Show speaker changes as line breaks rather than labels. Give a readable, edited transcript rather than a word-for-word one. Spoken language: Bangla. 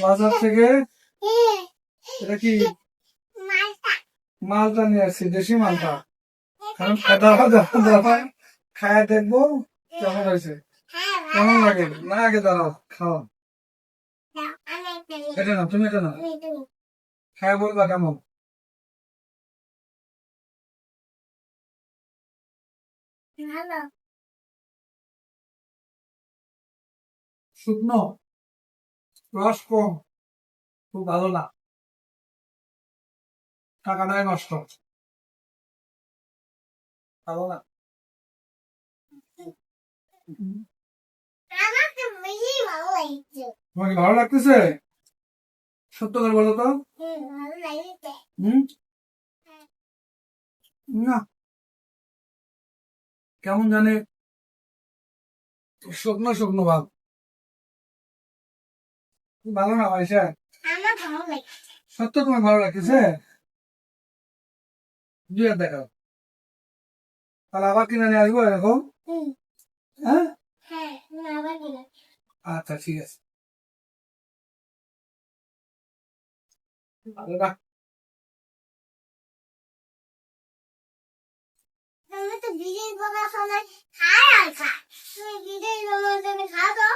বাজার থেকে এটা কি মালটা নিয়ে আসছি, দেশি মালটা। কারণ দাঁড়া দাঁড়া দাঁড়া, খায় দেখবো কেমন হয়েছে, কেমন লাগে। না আগে দাঁড়াও, খাও। এটা না, তুমি এটা না, খায় বলবা কেমন। শুকনো, রস কম, খুব ভালো না, টাকাটাই নষ্ট, ভালো না। তোমাকে ভালো লাগতেছে? সত্য করে বলো তো। হুম, না, কেমন জানে শুকনো শুকনো ভাব, ভালো না পয়সা। সত্য তোমার ভালো লাগতেছে? দুই হাত দেখাও, তাহলে আবার কিনে নিয়ে আসবো এরকম। হ্যাঁ, আচ্ছা ঠিক আছে। ভালো না।
তুমি তো বিজয় পোকা সময় খায় আর খায়, তুমি বিজয় পোকা তুমি খাও তো।